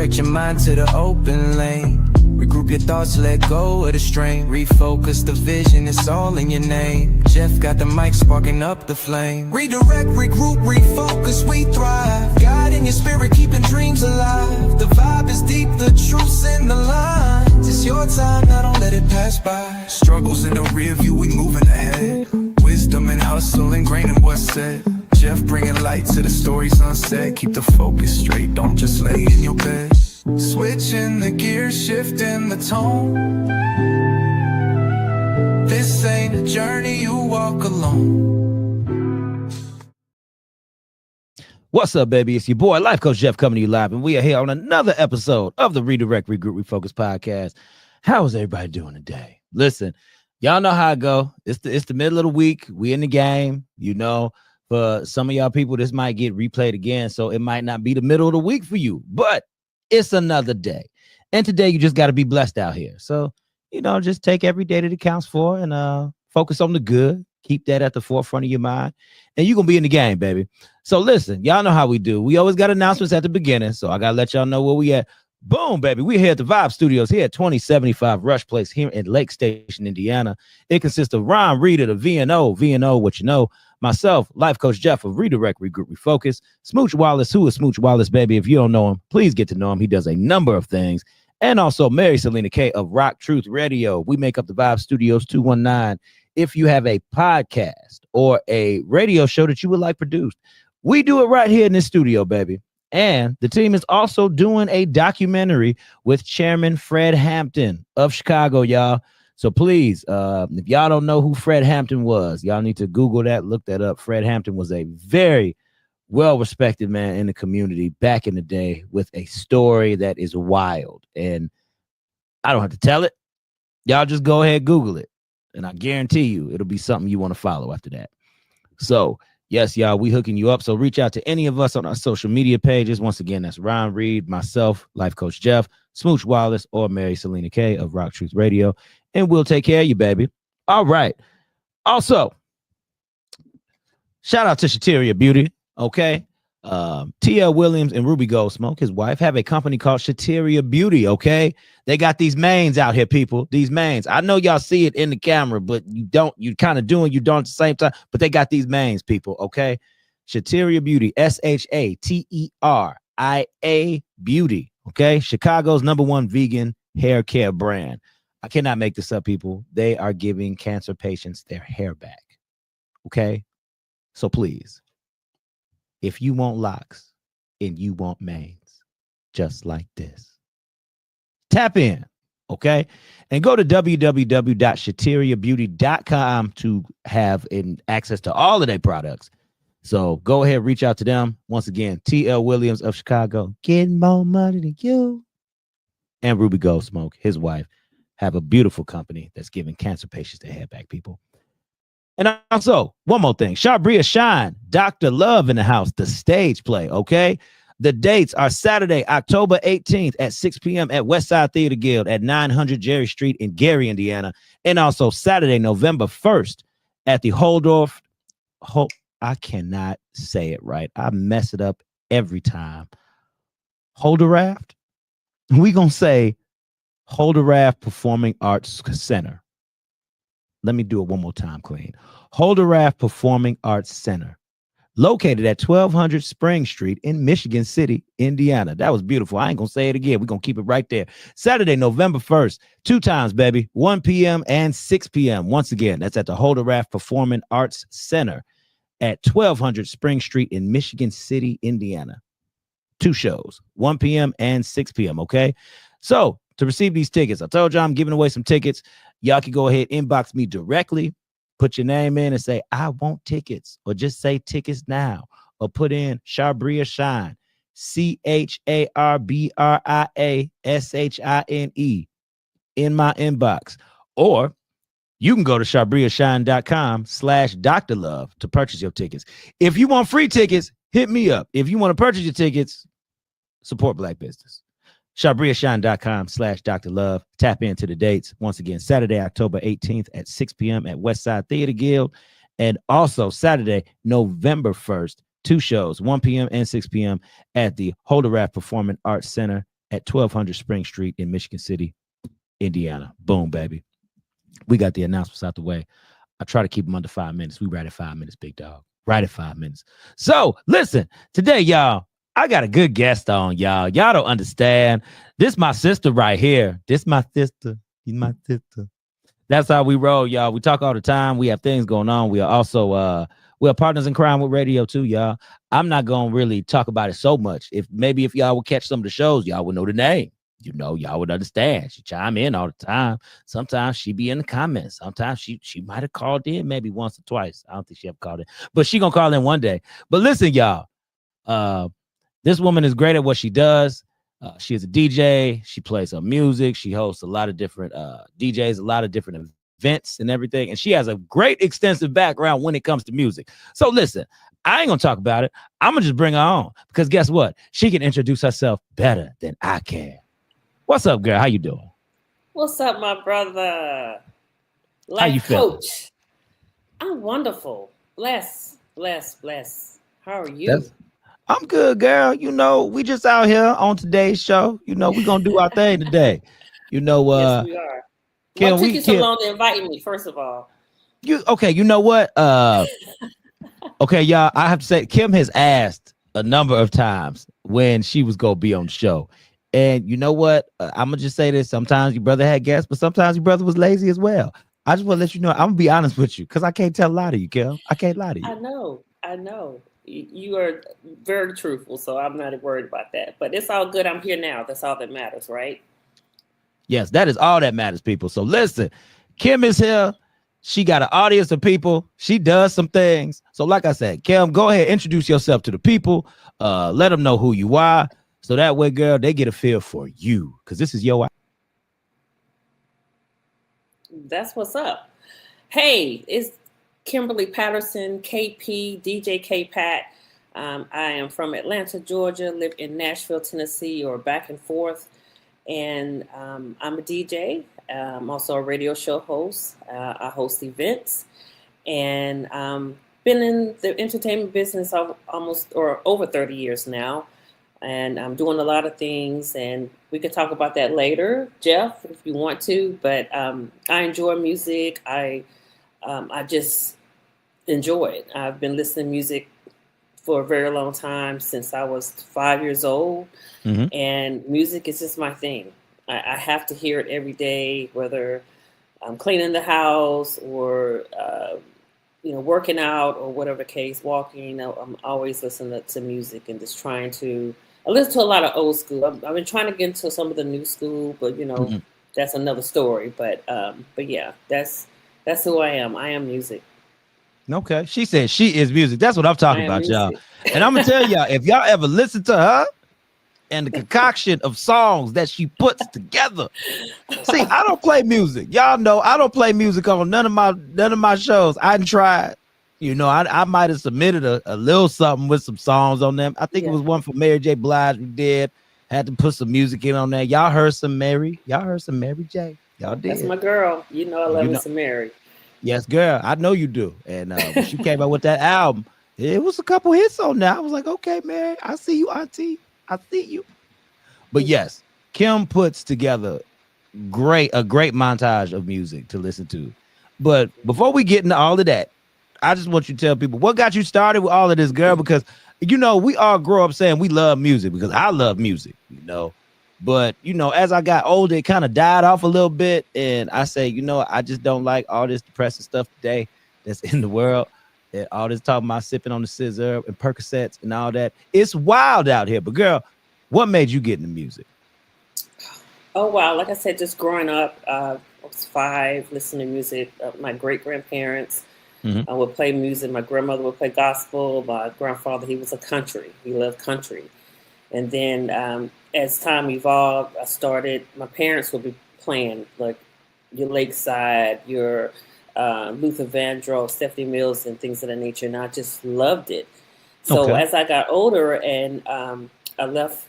Redirect your mind to the open lane. Regroup your thoughts, let go of the strain. Refocus the vision, it's all in your name. Jeff got the mic sparking up the flame. Redirect, regroup, refocus, we thrive. God in your spirit, keeping dreams alive. The vibe is deep, the truth's in the lines. It's your time, now don't let it pass by. Struggles in the rear view, we moving ahead. Wisdom and hustle ingrained in what's said. Jeff bringing light to the stories unsaid. Keep the focus straight, don't just lay in your bed. Switching the gears, shifting the tone. This ain't a journey you walk alone. What's up, baby? It's your boy, Life Coach Jeff, coming to you live, and we are here on another episode of the Redirect, Regroup, Refocus podcast. How is everybody doing today? Listen, y'all know how I go. It's the middle of the week. We in the game. You know, for some of y'all people, this might get replayed again, so it might not be the middle of the week for you, but it's another day. And today you just got to be blessed out here. So, you know, just take every day that it counts for and focus on the good. Keep that at the forefront of your mind. And you're going to be in the game, baby. So listen, y'all know how we do. We always got announcements at the beginning. So I got to let y'all know where we at. Boom, baby. We're here at the Vibe Studios here at 2075 Rush Place here in Lake Station, Indiana. It consists of Ron Reeder, the VNO, what you know. Myself, Life Coach Jeff of Redirect, Regroup, Refocus. Smooch Wallace, who is Smooch Wallace, baby? If you don't know him, please get to know him. He does a number of things. And also Mary Selena K of Rock Truth Radio. We make up the Vibe Studios 219. If you have a podcast or a radio show that you would like produced, we do it right here in this studio, baby. And the team is also doing a documentary with Chairman Fred Hampton of Chicago, y'all. So please, if y'all don't know who Fred Hampton was, y'all need to Google that, look that up. Fred Hampton was a very well-respected man in the community back in the day with a story that is wild. And I don't have to tell it. Y'all just go ahead, Google it. And I guarantee you it'll be something you want to follow after that. So, yes, y'all, we hooking you up. So reach out to any of us on our social media pages. Once again, that's Ron Reed, myself, Life Coach Jeff, Smooch Wallace, or Mary Selena K of Rock Truth Radio. And we'll take care of you, baby. All right. Also, shout out to Shateria Beauty, okay? T.L. Williams and Ruby Goldsmoke, his wife, have a company called Shateria Beauty, okay? They got these mains out here, people. These mains. I know y'all see it in the camera, but you don't. You kind of do and you don't at the same time. But they got these mains, people, okay? Shateria Beauty, SHATERIA Beauty, okay? Chicago's #1 vegan hair care brand. I cannot make this up, people. They are giving cancer patients their hair back. Okay? So please, if you want locks and you want mains, just like this, tap in, okay? And go to www.shateriabeauty.com to have access to all of their products. So go ahead, reach out to them. Once again, T.L. Williams of Chicago, getting more money than you. And Ruby Goldsmoke, his wife, have a beautiful company that's giving cancer patients their hair back, people. And also, one more thing. Shabria Shine, Dr. Love in the house, the stage play, okay? The dates are Saturday, October 18th at 6 p.m. at Westside Theater Guild at 900 Jerry Street in Gary, Indiana. And also Saturday, November 1st at the I cannot say it right. I mess it up every time. Holderaft? We're going to say Holderaft Performing Arts Center. Let me do it one more time, clean. Holderaft Performing Arts Center, located at 1200 Spring Street in Michigan City, Indiana. That was beautiful. I ain't going to say it again. We're going to keep it right there. Saturday, November 1st, 2 times, baby, 1 p.m. and 6 p.m. Once again, that's at the Holderaft Performing Arts Center at 1200 Spring Street in Michigan City, Indiana. 2 shows, 1 p.m. and 6 p.m., okay? So, to receive these tickets, I told you I'm giving away some tickets. Y'all can go ahead, inbox me directly, put your name in and say, I want tickets, or just say tickets now, or put in Shabria Shine, CHARBRIASHINE in my inbox. Or you can go to shabriashine.com/Dr. Love to purchase your tickets. If you want free tickets, hit me up. If you want to purchase your tickets, support Black business. shabriashine.com/Dr. Love. Tap into the dates. Once again, Saturday, October 18th at 6 p.m. at Westside Theater Guild. And also Saturday, November 1st, 2 shows, 1 p.m. and 6 p.m. at the Holderaft Performing Arts Center at 1200 Spring Street in Michigan City, Indiana. Boom, baby. We got the announcements out the way. I try to keep them under 5 minutes. We right at 5 minutes, big dog. Right at 5 minutes. So listen, today, y'all, I got a good guest on, y'all. Y'all don't understand. This my sister right here. This my sister. She's my sister. That's how we roll, y'all. We talk all the time. We have things going on. We are also we are partners in crime with radio too, y'all. I'm not gonna really talk about it so much. If y'all would catch some of the shows, y'all would know the name. You know, y'all would understand. She chime in all the time. Sometimes she be in the comments. Sometimes she might have called in maybe once or twice. I don't think she ever called in, but she gonna call in one day. But listen, y'all. This woman is great at what she does. She is a DJ. She plays her music. She hosts a lot of different DJs, a lot of different events and everything. And she has a great extensive background when it comes to music. So listen, I ain't gonna talk about it. I'm gonna just bring her on because guess what? She can introduce herself better than I can. What's up, girl? How you doing? What's up, my brother? Life How you feeling? coach. I'm wonderful. Bless. How are you? I'm good, girl. You know, we just out here on today's show. You know, we're gonna do our thing today. You know, Yes, we are. What took you so long to invite me, first of all? You know what? Okay, y'all, I have to say, Kim has asked a number of times when she was gonna be on the show. And you know what? I'm gonna just say this. Sometimes your brother had guests, but sometimes your brother was lazy as well. I just want to let you know, I'm gonna be honest with you because I can't tell a lie to you, Kim. I can't lie to you. I know. You are very truthful, so I'm not worried about that. But it's all good. I'm here now. That's all that matters, right? Yes, that is all that matters, people. So listen, Kim is here. She got an audience of people. She does some things. So like I said, Kim, go ahead, introduce yourself to the people. Let them know who you are. So that way, girl, they get a feel for you because this is your. That's what's up. Hey, it's Kimberly Patterson, KP, DJ K Pat. I am from Atlanta, Georgia, live in Nashville, Tennessee, or back and forth. And I'm a DJ. I'm also a radio show host. I host events. And been in the entertainment business almost or over 30 years now. And I'm doing a lot of things, and we can talk about that later, Jeff, if you want to. But I enjoy music. I just enjoy it. I've been listening to music for a very long time, since I was 5 years old. Mm-hmm. And music is just my thing. I have to hear it every day, whether I'm cleaning the house or working out or whatever the case, walking. I'm always listening to music and just trying to. I listen to a lot of old school. I've been trying to get into some of the new school, but mm-hmm. That's another story. But yeah, that's who I am. I am music. Okay, she said she is music. That's what I'm talking about, y'all. And I'm gonna tell y'all, if y'all ever listen to her and the concoction of songs that she puts together. See, I don't play music. Y'all know I don't play music on none of my shows. I tried. You know, I might have submitted a little something with some songs on them. I think it was one for Mary J. Blige we did. Had to put some music in on that. Y'all heard some Mary. Y'all heard some Mary J. Y'all did. That's my girl. You know I love me some Mary. Yes, girl. I know you do. And when she came out with that album, it was a couple hits on there. I was like, okay, Mary, I see you, auntie. I see you. But yes, Kim puts together a great montage of music to listen to. But before we get into all of that, I just want you to tell people what got you started with all of this, girl, because, you know, we all grow up saying we love music because I love music, you know. But, you know, as I got older, it kind of died off a little bit. And I say, you know, I just don't like all this depressing stuff today that's in the world. And all this talking about sipping on the scissor and Percocets and all that. It's wild out here. But, girl, what made you get into music? Oh, wow. Like I said, just growing up, I was 5, listening to music. My great-grandparents would play music. My grandmother would play gospel. My grandfather, he was a country. He loved country. And then as time evolved, my parents would be playing like your Lakeside, your Luther Vandross, Stephanie Mills, and things of that nature. And I just loved it. So as I got older and I left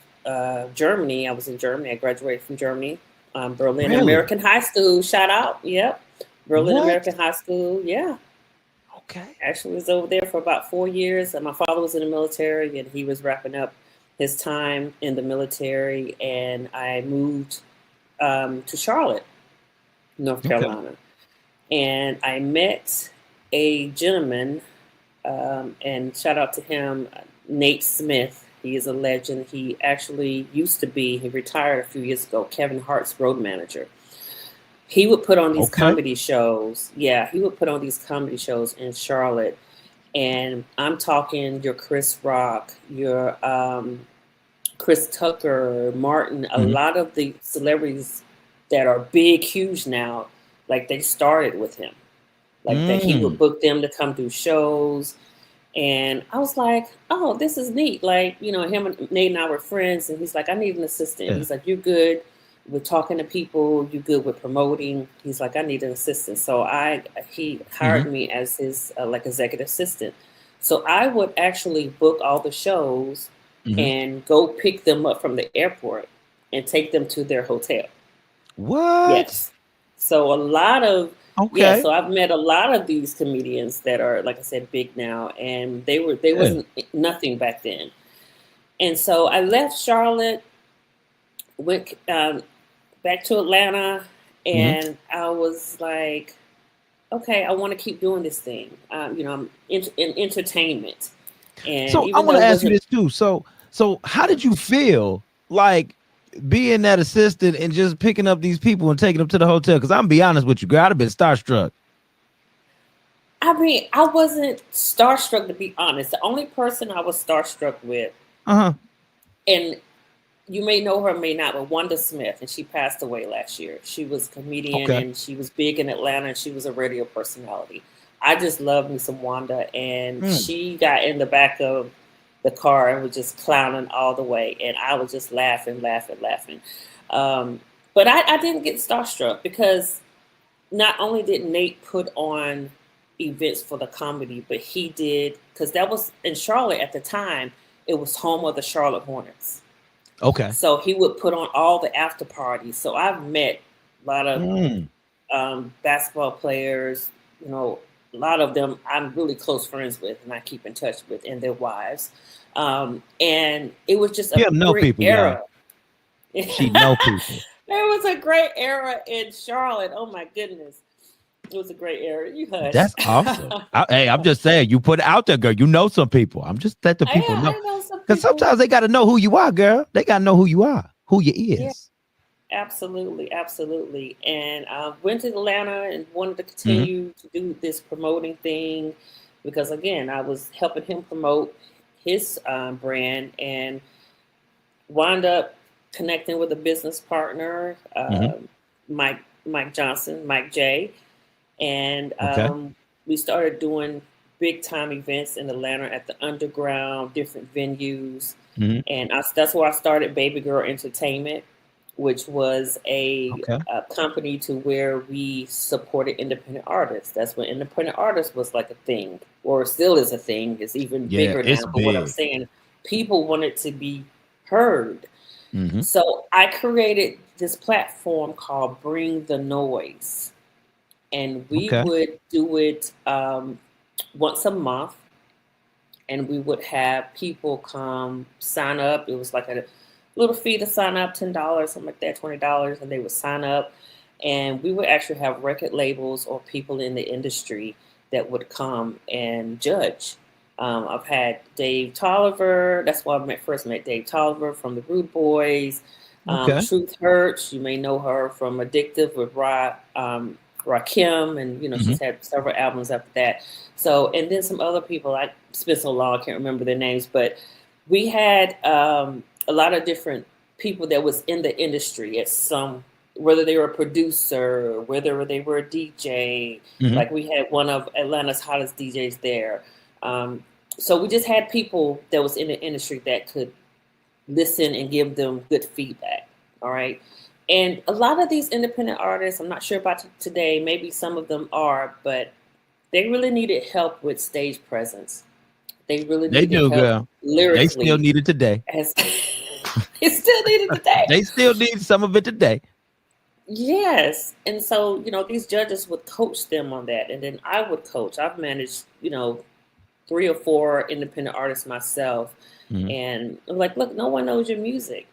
Germany, I was in Germany. I graduated from Germany, Berlin American High School. Shout out. Yep. Berlin American High School. Yeah. Okay. Actually was over there for about 4 years. And my father was in the military and he was wrapping up his time in the military, and I moved to Charlotte, North Okay. Carolina. And I met a gentleman, and shout out to him, Nate Smith. He is a legend. He actually he retired a few years ago, Kevin Hart's road manager. He would put on these Okay. comedy shows. Yeah, he would put on these comedy shows in Charlotte. And I'm talking your Chris Rock, your Chris Tucker, Martin, a Mhm. lot of the celebrities that are big, huge now, like they started with him. Like that he would Mm. book them to come do shows. And I was like, oh, this is neat. Like, him and Nate and I were friends, and he's like, I need an assistant. Yeah. He's like, you're good with talking to people, you're good with promoting. He's like, I need an assistant. So he Mhm. hired me as his like executive assistant. So I would actually book all the shows Mhm. and go pick them up from the airport and take them to their hotel. What? Yes. So a lot of yeah, Okay. so I've met a lot of these comedians that are, like I said, big now, and they Yeah. wasn't nothing back then. And so I left Charlotte, went back to Atlanta, Mhm. and I was like, okay, I want to keep doing this thing. I'm in entertainment, and So I even want though to it ask you wasn't, this too. So how did you feel like being that assistant and just picking up these people and taking them to the hotel? Because I'm be honest with you, girl, I'd have been starstruck. I mean, I wasn't starstruck, to be honest. The only person I was starstruck with, Uh-huh. and you may know her, may not, but Wanda Smith, and she passed away last year. She was a comedian, Okay. and she was big in Atlanta, and she was a radio personality. I just love me some Wanda, and Mm. she got in the back of the car and was just clowning all the way, and I was just laughing, laughing, laughing. But I didn't get starstruck because not only did Nate put on events for the comedy, but he did, because that was in Charlotte at the time. It was home of the Charlotte Hornets. Okay. So he would put on all the after parties. So I've met a lot of Mm. basketball players, you know, a lot of them I'm really close friends with and I keep in touch with, and their wives. And it was just a Kim know great people, y'all. era. She know people. There was a great era in Charlotte. Oh my goodness. It was a great era. You hush. That's awesome. Hey, I'm just saying, you put it out there, girl. You know some people. I'm just let the people know. I know some Because people. sometimes they got to know who you are, girl. They got to know who you are, who you Yeah, is. absolutely, absolutely. And I went to Atlanta and wanted to Mm-hmm. continue to do this promoting thing because, again, I was helping him promote his brand and wound up connecting with a business partner, Mm-hmm. Mike Johnson, Mike J, and Okay. we started doing big time events in Atlanta at the Underground, different venues, Mm-hmm. and that's where I started Baby Girl Entertainment, which was Okay. a company to where we supported independent artists. That's when independent artists was like a thing, or still is a thing. It's even Yeah, bigger it's now. But what I'm big. saying, people wanted to be heard. Mm-hmm. So I created this platform called Bring the Noise, and we Okay. would do it once a month, and we would have people come sign up. It was like a little fee to sign up, $10, something like that, $20, and they would sign up. And we would actually have record labels or people in the industry that would come and judge. I've had Dave Tolliver. That's why first met Dave Tolliver from the Rude Boys. Okay. Truth Hurts. You may know her from Addictive with Rakim, and Mm-hmm. she's had several albums after that. So, and then some other people. I spent so long, I can't remember their names, but we had a lot of different people that was in the industry at some, whether they were a producer, whether they were a DJ. Mm-hmm. Like we had one of Atlanta's hottest DJs there. So we just had people that was in the industry that could listen and give them good feedback. All right. And a lot of these independent artists, I'm not sure about today, maybe some of them are, but they really needed help with stage presence. They really They needed do, help girl. They still lyrically, need it today. as it's still needed today. They still need some of it today. Yes. And so, these judges would coach them on that. And then I would coach. I've managed, 3 or 4 independent artists myself, Mhm. and I'm like, look, no one knows your music,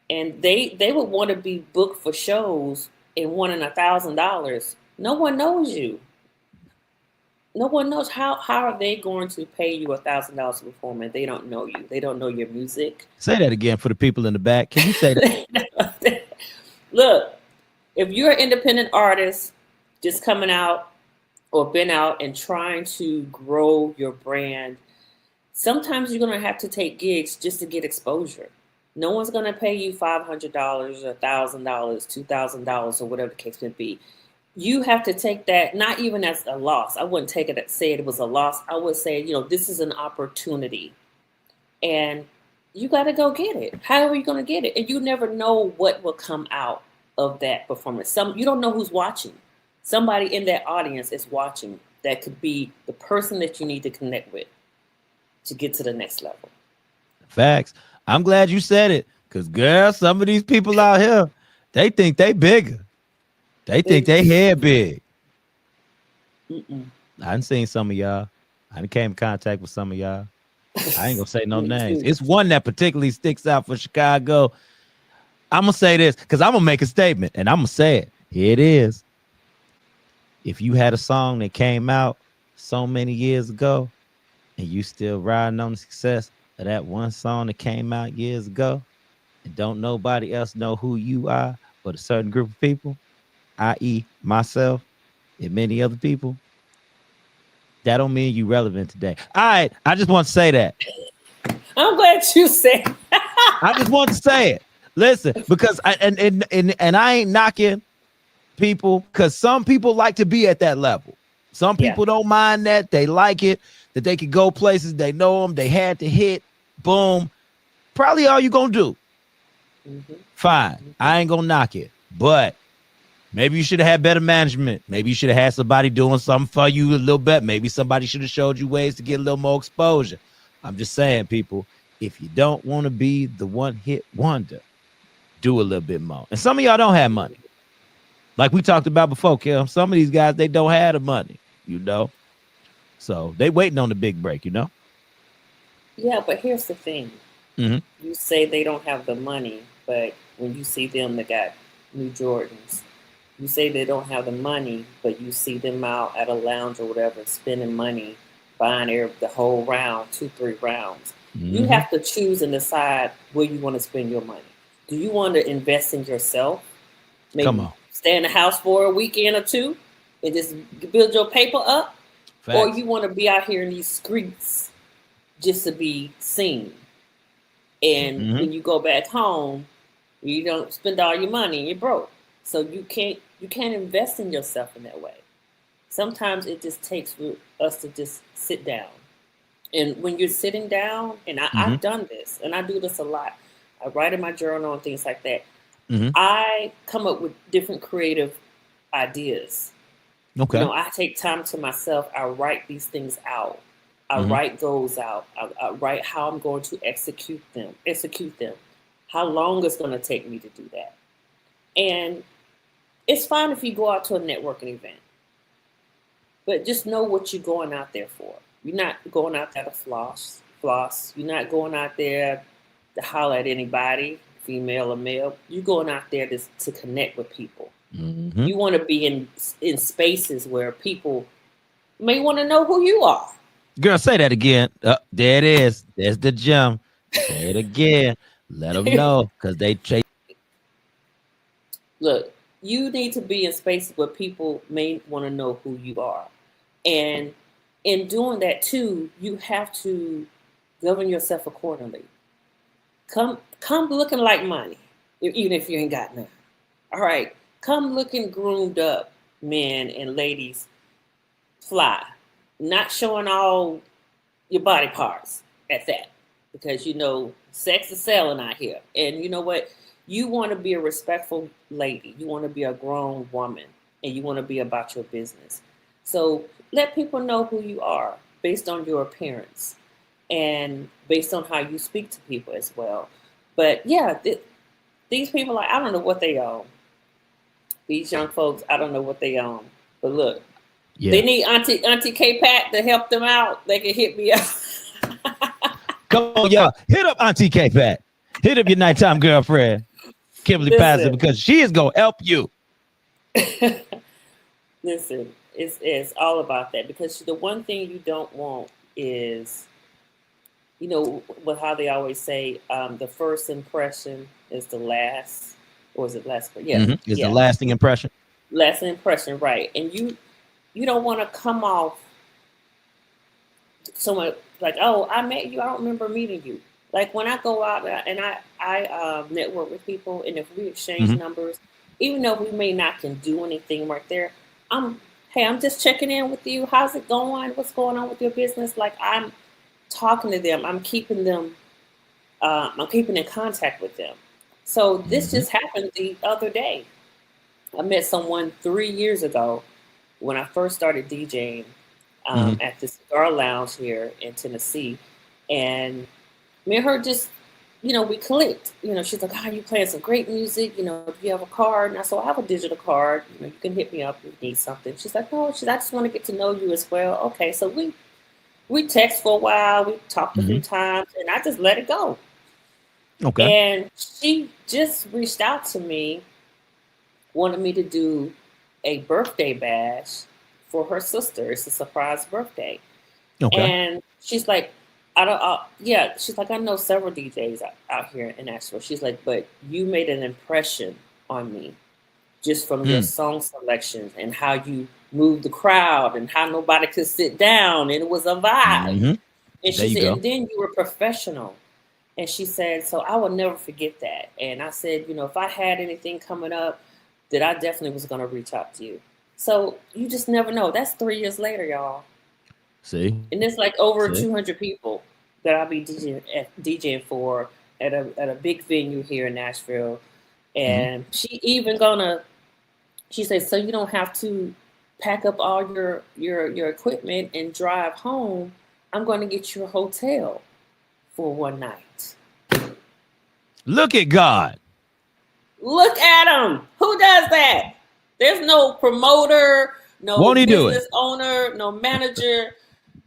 and they would want to be booked for shows and wanting $1,000. No one knows you. No one knows how are they going to pay you $1,000 to perform and they don't know you. They don't know your music. Say that again for the people in the back. Can you say that? Look, if you're an independent artist just coming out or been out and trying to grow your brand, sometimes you're going to have to take gigs just to get exposure. No one's going to pay you $500 or $1,000, $2,000 or whatever the case may be. You have to take that, not even as a loss. I wouldn't take it, say it was a loss. I would say, this is an opportunity and you got to go get it. How are you going to get it? And you never know what will come out of that performance. You don't know who's watching. Somebody in that audience is watching. That could be the person that you need to connect with to get to the next level. Facts. I'm glad you said it, because girl, some of these people out here, they think they bigger. They think they head big. I done seen some of y'all. I done came in contact with some of y'all. I ain't gonna say no names. It's one that particularly sticks out for Chicago. I'm gonna say this because I'm gonna make a statement and I'm gonna say it. Here it is. If you had a song that came out so many years ago and you still riding on the success of that one song that came out years ago and don't nobody else know who you are but a certain group of people, i.e. myself and many other people, that don't mean you relevant today. All right, I just want to say that. I'm glad you said. I just want to say it. Listen, because I ain't knocking people, because some people like to be at that level. Some people don't mind that. They like it, that they could go places. They know them. They had to hit. Boom. Probably all you gonna do. Fine. I ain't gonna knock it. But maybe you should have had better management. Maybe you should have had somebody doing something for you a little bit. Maybe somebody should have showed you ways to get a little more exposure. I'm just saying, people, if you don't want to be the one hit wonder, do a little bit more. And some of y'all don't have money. Like we talked about before, Kim. Some of these guys, they don't have the money, So they waiting on the big break, Yeah, but here's the thing. You say they don't have the money, but when you see them, they got new Jordans. You say they don't have the money, but you see them out at a lounge or whatever, spending money, buying the whole round, 2-3 rounds. You have to choose and decide where you want to spend your money. Do you want to invest in yourself? Maybe stay in the house for a weekend or two and just build your paper up? Facts. Or you want to be out here in these streets just to be seen? And when you go back home, you don't spend all your money and you're broke. So you can't invest in yourself in that way. Sometimes it just takes for us to just sit down. And when you're sitting down, and I've done this, and I do this a lot. I write in my journal and things like that. I come up with different creative ideas. Okay. I take time to myself. I write these things out. I write goals out. I write how I'm going to execute them. How long it's going to take me to do that. And it's fine if you go out to a networking event, but just know what you're going out there for. You're not going out there to floss. You're not going out there to holler at anybody, female or male. You're going out there to connect with people. You want to be in spaces where people may want to know who you are. Girl, say that again. There it is. There's the gem. Say it again. Let them know, because they chase. Look, you need to be in spaces where people may want to know who you are. And in doing that too, you have to govern yourself accordingly. Come looking like money, even if you ain't got none. All right. Come looking groomed up, men and ladies, fly. Not showing all your body parts at that. Because, sex is selling out here. And you know what? You want to be a respectful lady. You want to be a grown woman. And you want to be about your business. So let people know who you are based on your appearance. And based on how you speak to people as well. But yeah, these people, I don't know what they own. These young folks, I don't know what they own. But look, They need Auntie K Pat to help them out. They can hit me up. Come on, y'all. Hit up Auntie K Pat. Hit up your nighttime girlfriend, Kimberly Patterson, because she is gonna help you. Listen, it's all about that, because the one thing you don't want is, you know, what how they always say, the first impression is the last, or is it last? Yeah, Is the lasting impression. Lasting impression, right? And you don't want to come off someone like, oh, I met you, I don't remember meeting you. Like when I go out and I network with people, and if we exchange numbers, even though we may not can do anything right there, I'm just checking in with you. How's it going? What's going on with your business? Like I'm talking to them. I'm keeping them. I'm keeping in contact with them. So this just happened the other day. I met someone 3 years ago when I first started DJing at the cigar lounge here in Tennessee, and me and her just, you know, we clicked. You know, she's like, "Oh, you playing some great music. You know, do you have a card?" And I said, "I have a digital card. You know, you can hit me up if you need something." She's like, "No, I just want to get to know you as well." Okay, so we text for a while. We talked a few times, and I just let it go. Okay. And she just reached out to me, wanted me to do a birthday bash for her sister. It's a surprise birthday. Okay. And she's like, she's like, I know several DJs out here in Nashville. She's like, but you made an impression on me just from your song selections and how you moved the crowd and how nobody could sit down. And it was a vibe. And she said, and then you were professional. And she said, so I will never forget that. And I said, you know, if I had anything coming up, that I definitely was going to reach out to you. So you just never know. That's 3 years later, y'all. See? And it's like over 200 people that I'll be DJing for at a big venue here in Nashville. And she said, so you don't have to pack up all your equipment and drive home. I'm going to get you a hotel for one night. Look at God. Look at him. Who does that? There's no promoter, no business owner, no manager.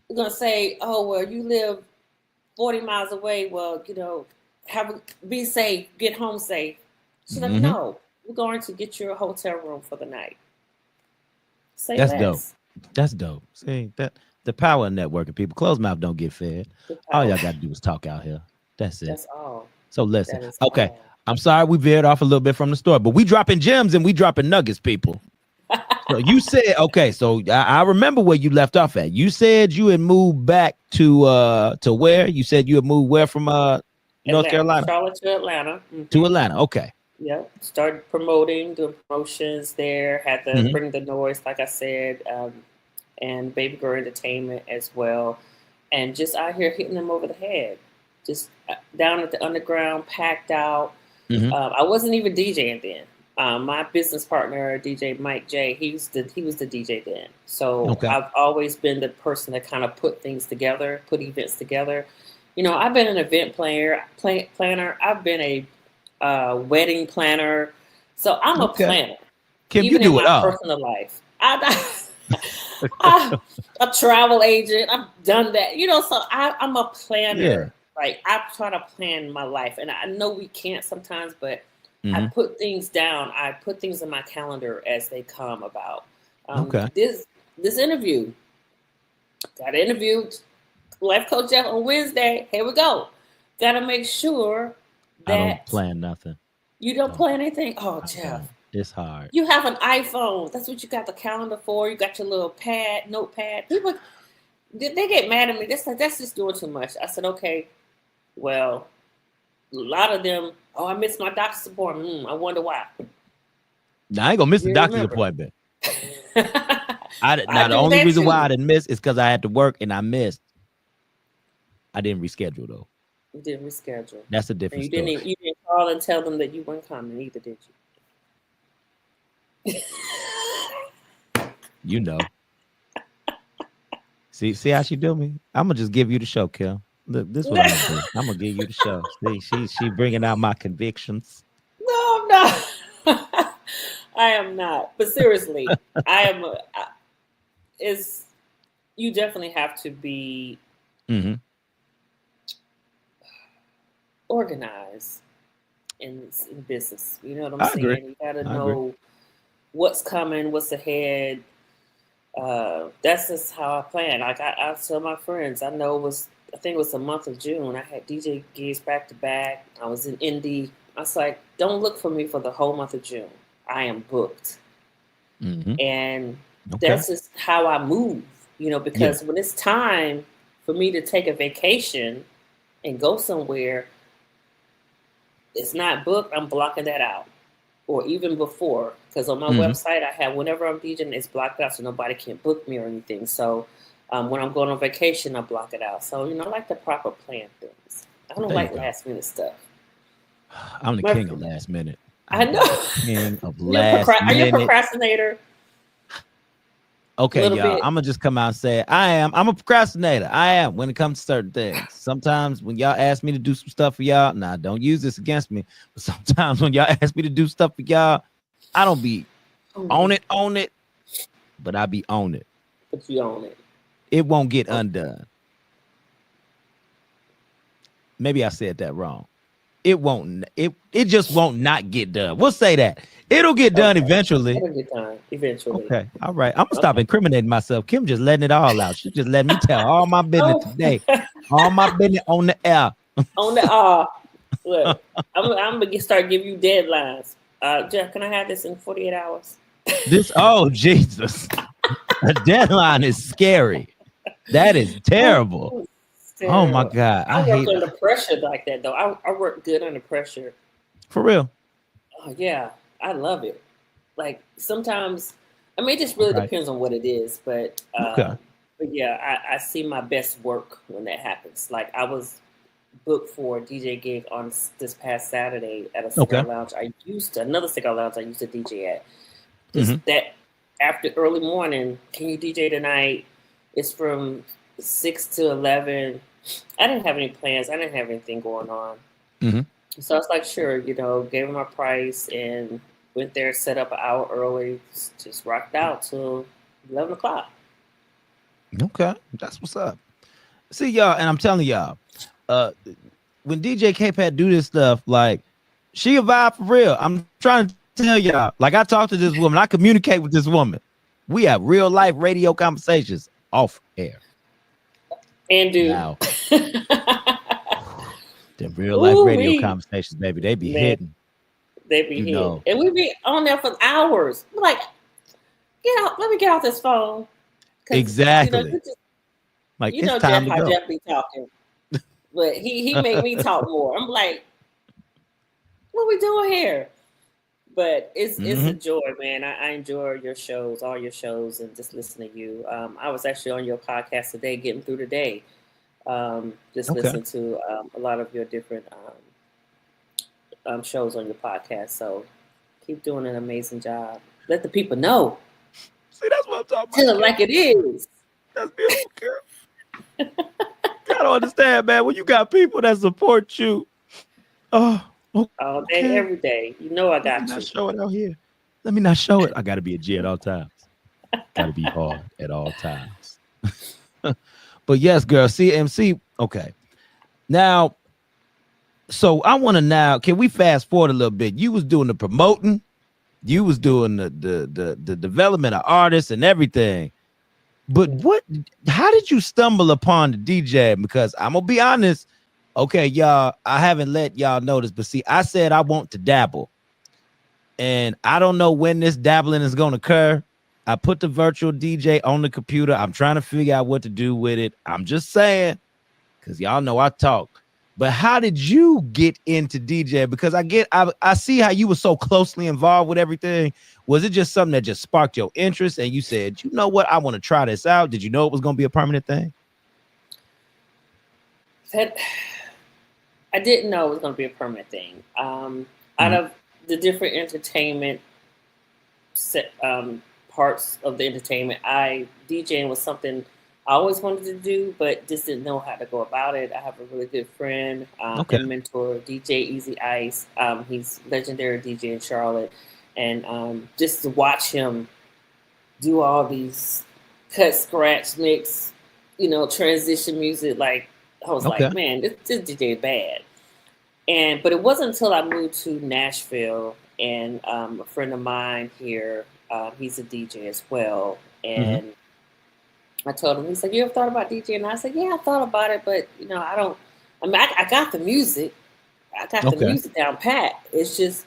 We're going to say, oh, well, you live 40 miles away. Well, you know, be safe, get home safe. She's like, no, we're going to get you a hotel room for the night. Say That's less. dope. That's dope. See, that the power of networking, people. Closed mouth don't get fed. All y'all got to do is talk out here. That's it. That's all. So listen. Okay. All. I'm sorry we veered off a little bit from the story, but we dropping gems and we dropping nuggets, people. So you said, okay, so I remember where you left off at. You said you had moved back to where? You said you had moved where from North Carolina? Charlotte to Atlanta. To Atlanta, okay. Yep. Started doing promotions there, had to bring the noise, like I said, and Baby Girl Entertainment as well. And just out here hitting them over the head. Just down at the underground, packed out. I wasn't even DJing then. My business partner, DJ Mike J, he was the DJ then. So I've always been the person that kind of put things together, put events together. You know, I've been an event planner. I've been a wedding planner. So I'm a planner. Kim, even you do in it my all. personal life. I'm a travel agent. I've done that. You know, so I'm a planner. Yeah. Like I try to plan my life, and I know we can't sometimes, but I put things down. I put things in my calendar as they come about. This interview, got interviewed Life Coach Jeff on Wednesday. Here we go. Got to make sure that I don't plan nothing. You don't plan anything. Oh, Jeff, it's hard. You have an iPhone. That's what you got the calendar for. You got your little notepad. People, they get mad at me. That's just doing too much. I said, okay. Well, a lot of them, I missed my doctor's appointment. I wonder why. Now, I ain't gonna miss the doctor's appointment. The only reason why I didn't miss is because I had to work and I missed. I didn't reschedule though. You didn't reschedule. That's a different story. You didn't call and tell them that you weren't coming either, did you? You know. See how she do me? I'm gonna just give you the show, Kim. Look, this is what I'm gonna do. I'm gonna give you the show. See, she bringing out my convictions. No, I'm not. I am not. But seriously, I am. is you definitely have to be Mhm. organized in business. You know what I'm I agree. saying? You got to I agree. know what's coming, what's ahead. That's just how I plan. Like I tell my friends, I think it was the month of June. I had DJ gigs back to back. I was in Indy. I was like, don't look for me for the whole month of June. I am booked. Mhm. And Okay. that's just how I move, Yeah. because when it's time for me to take a vacation and go somewhere, it's not booked, I'm blocking that out. Or even before, because on my Mhm. website, I have whenever I'm DJing, it's blocked out so nobody can book me or anything. So when I'm going on vacation, I block it out. So, I like to proper plan things. I don't There you like go. last minute stuff. I'm the My, king of last minute. I I know. am the king of last Are you a minute. procrastinator? A Okay, little y'all. bit. I'm gonna just come out and say it. I am. I'm a procrastinator. I am when it comes to certain things. Sometimes when y'all ask me to do some stuff for y'all, nah, don't use this against me. But sometimes when y'all ask me to do stuff for y'all, I don't be on Mm, it, but I be on it. but you own it. It won't get Okay. undone. Maybe I said that wrong. It won't. It just won't not get done. We'll say that it'll get done Okay. eventually. That'll get done eventually. Okay. All right. I'm gonna stop Okay. incriminating myself. Kim just letting it all out. She just letting me tell all my business Oh, today. All my business on the air. on the look, I'm gonna start giving you deadlines. Jeff, can I have this in 48 hours? This oh Jesus. A deadline is scary. That is terrible. Oh, Oh my Sarah, God. I I work hate under pressure like that though. I work good under pressure. for real. Oh yeah, I love it. Like sometimes, I mean, it just All really right. depends on what it is, Okay. but yeah, I see my best work when that happens. Like I was booked for a DJ gig on this past Saturday at a cigar Okay. lounge. Another cigar lounge I used to DJ at. Hmm. Just that after early morning, can you DJ tonight? It's from 6 to 11. I didn't have any plans. I didn't have anything going on. Hmm. So I was like, sure, gave him my price and went there, set up an hour early, just rocked out till 11 o'clock. Okay. That's what's up. See y'all, and I'm telling y'all, uh when DJ K-Pat do this stuff, like she a vibe for real. I'm trying to tell y'all, like I talk to this woman, I communicate with this woman. We have real life radio conversations off air. And do. Now, the real life Ooh, radio conversations, baby, they be man, hitting, they be you hit. know. And we be on there for hours. We're like, get out, let me get off this phone. Because, Exactly. Like it's Jeff, time to how go. Jeff be talking. But he make me talk more. I'm like, what we doing here? But it's a Hmm. joy, man. I enjoy your shows, all your shows, and just listening to you. I was actually on your podcast today, getting through the day, just Okay. listening to a lot of your different shows on your podcast. So keep doing an amazing job. Let the people know. See, that's what I'm talking Tell about, it Kim. like it is. That's beautiful, girl. I don't understand, man. When you got people that support you, oh, All day, okay. every day. You know I Let me got not you. show it out here. Let me not show it. I got to be a G at all times. Got to be hard at all times. But yes, girl, CMC. Okay. Now, so I want to now, can we fast forward a little bit? You was doing the promoting, you was doing the development of artists and everything. But how did you stumble upon the DJ? Because I'm gonna be honest. Okay, y'all, I haven't let y'all notice, but see, I said I want to dabble. And I don't know when this dabbling is going to occur. I put the virtual DJ on the computer. I'm trying to figure out what to do with it. I'm just saying, because y'all know I talk. But how did you get into DJ? Because I see how you were so closely involved with everything. Was it just something that just sparked your interest and you said, you know what, I want to try this out? Did you know it was going to be a permanent thing? That I didn't know it was going to be a permanent thing. Out Mhm. of the different entertainment parts of the entertainment, DJing was something I always wanted to do, but just didn't know how to go about it. I have a really good friend Okay. and mentor, DJ Easy Ice. He's legendary DJ in Charlotte, and just to watch him do all these cut, scratch, mix, transition music. Like I was Okay. like, man, this DJ bad. But it wasn't until I moved to Nashville and a friend of mine here, he's a DJ as well, Hmm. and I told him, he's like, you ever thought about DJing? And I said, yeah, I thought about it, but I don't. I mean, I got the music, Okay. down pat. It's just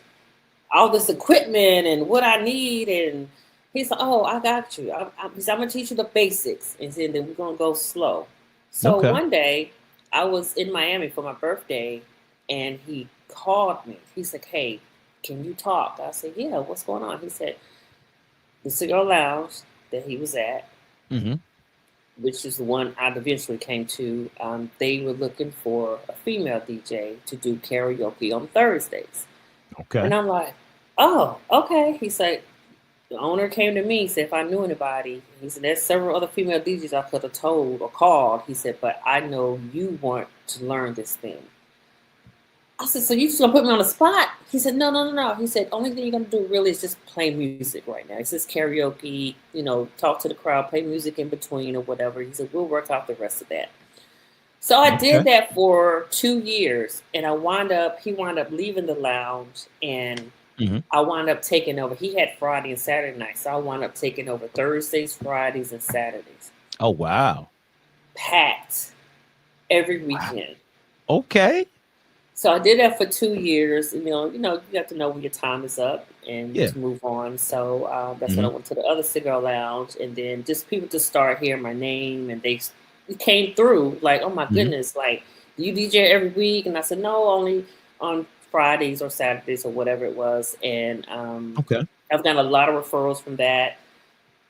all this equipment and what I need. And he's like, oh, I got you. I'm gonna teach you the basics, and then we're gonna go slow. So Okay. one day I was in Miami for my birthday, and he called me. He's like, hey, can you talk? I said, yeah. What's going on? He said, the cigar lounge that he was at, Hmm. which is the one I eventually came to, they were looking for a female DJ to do karaoke on Thursdays. Okay. And I'm like, oh, okay. He said, the owner came to me, said if I knew anybody. He said, there's several other female DJs I could have told or called. He said, but I know you want to learn this thing. I said, so you just gonna put me on the spot? He said, no. He said, only thing you're gonna do really is just play music right now. It's just karaoke, talk to the crowd, play music in between or whatever. He said, we'll work out the rest of that. So I Okay. did that for 2 years, and he wound up leaving the lounge, and Hmm. I wound up taking over. He had Friday and Saturday nights, so I wound up taking over Thursdays, Fridays, and Saturdays. Oh, wow. Packed every Wow. weekend. Okay. So I did that for 2 years. You have to know when your time is up and Yeah. to move on. So that's when Hmm. I went to the other cigar lounge, and then just people to start hearing my name, and they came through like, oh my Hmm. goodness, like you DJ every week, and I said no, only on Fridays or Saturdays or whatever it was, and Okay. I've gotten a lot of referrals from that,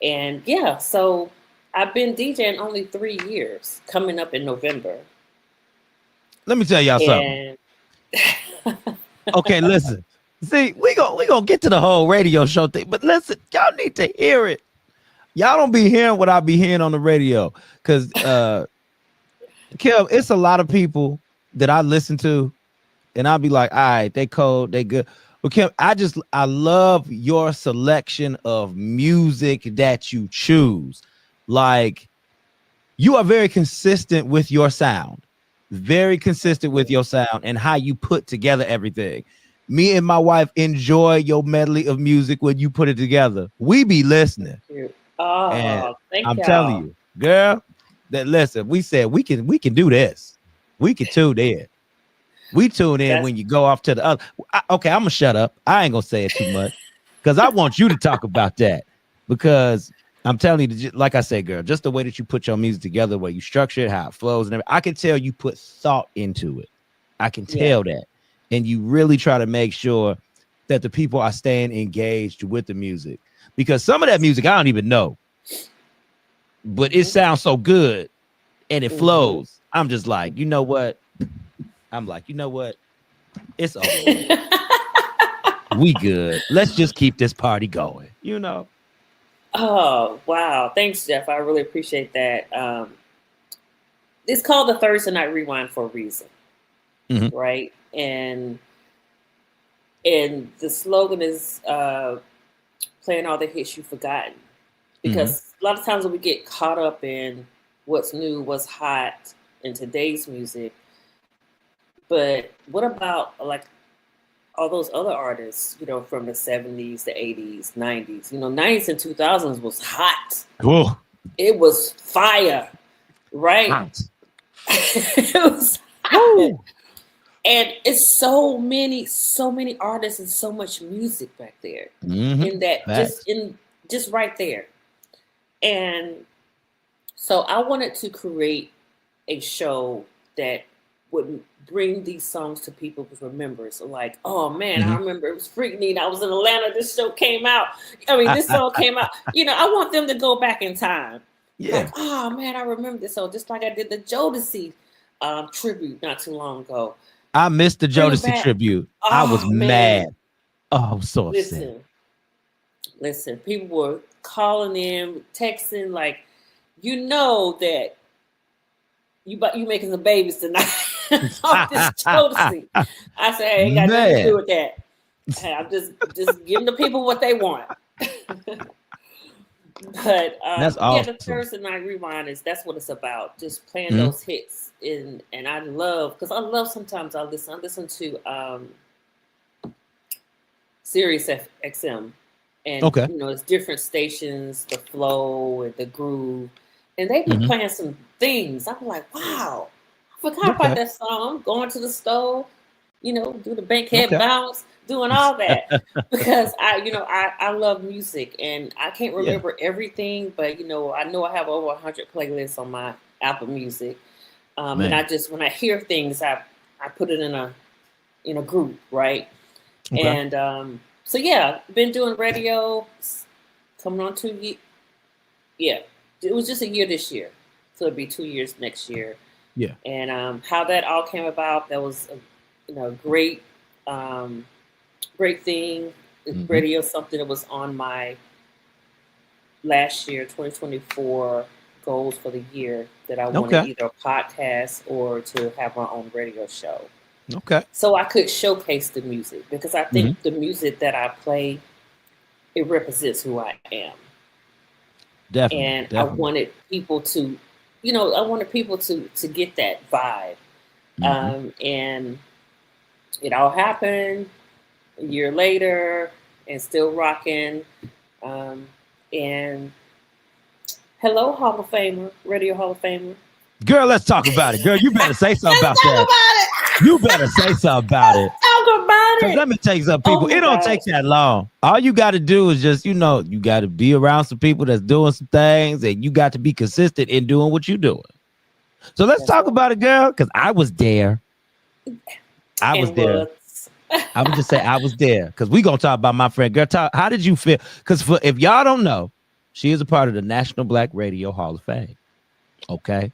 and yeah, so I've been DJing only 3 years, coming up in November, Let me tell y'all something. and Okay, listen. See, we gonna get to the whole radio show thing, but listen, y'all need to hear it. Y'all don't be hearing what I be hearing on the radio, because Kim, it's a lot of people that I listen to, and I'll be like, all right, they cold, they good. But Kim, I love your selection of music that you choose. Like, you are very consistent with your sound, very consistent with your sound and how you put together everything. Me and my wife enjoy your medley of music when you put it together. We be listening, and oh, thank I'm telling y'all. you, girl, that listen, we said we can do this. We can tune in. We tune in That's when you go off to the other. Okay, I'm gonna shut up. I ain't gonna say it too much because I want you to talk about that, because I'm telling you, like I said, girl, just the way that you put your music together, the way you structure it, how it flows, and everything, I can tell you put thought into it. I can yeah. tell that, and you really try to make sure that the people are staying engaged with the music, because some of that music I don't even know, but it Mhm. sounds so good and it Mhm. flows. I'm just like, you know what? I'm like, you know what? It's over with. We good. Let's just keep this party going. Oh, wow. Thanks, Jeff. I really appreciate that. It's called the Thursday Night Rewind for a reason, Mhm. right? And the slogan is playing all the hits you've forgotten. Mhm. Because a lot of times when we get caught up in what's new, what's hot in today's music, but what about like all those other artists, from the 70s, the 80s, 90s? 90s and 2000s was hot. Cool. It was fire, right? Hot. It was hot. And it's so many artists and so much music back there. Mhm. In that Facts. just right there. And so I wanted to create a show that would bring these songs to people's remembrance. Like, oh man, I Mhm. remember it was Freaknik. I was in Atlanta. This show came out. This song came out. I want them to go back in time. Yeah. Like, oh man, I remember this song. Just like I did the Jodeci tribute not too long ago. I missed the Bring 'em Jodeci back. tribute. I was Oh mad. man, Oh, I was so upset. listen. People were calling in, texting, like, that you making some babies tonight off this Jodeci. I said, hey, ain't got nothing to Man. do with that. Hey, I'm just giving the people what they want. But That's yeah, the awesome. Thursday night rewind that's what it's about. Just playing Mhm. those hits and I love because I love sometimes I listen to Sirius XM, and Okay. it's different stations, the flow and the groove, and they be Mhm. playing some things. I'm like, wow, I forgot about Okay. that song. Going to the stove, do the bankhead Okay. bounce, doing all that because I love music and I can't Yeah. remember everything, but I know I have over 100 playlists on my Apple Music, and I Man. just when I hear things, I put it in a group, right? Okay. And so yeah, been doing radio, coming on 2 years. Yeah, it was just a year this year, so it'll be 2 years next year. Yeah. And how that all came about, that was great, um, great thing. Mhm. Radio, something that was on my last year, 2024 goals for the year, that I wanted Okay. either a podcast or to have my own radio show. Okay. So I could showcase the music because I Mhm. think the music that I play, it represents who I am. Definitely. And I Definitely. wanted people to, I wanted people to get that vibe. Mhm. And it all happened a year later and still rocking. Um, and hello, Hall of Famer, Radio Hall of Famer. Girl, let's talk about it. Girl, you better say something Let's about talk that. about it. You better say something about it. Let's talk about Because let it. me tell you something, Oh people. my It don't gosh. take that long. All you got to do is just, you got to be around some people that's doing some things, and you got to be consistent in doing what you're doing. So let's That's talk right. about it, girl, because I was there. I was And there. what's I would just say I was there because we're going to talk about my friend. Girl, how did you feel? Because if y'all don't know, she is a part of the National Black Radio Hall of Fame. Okay.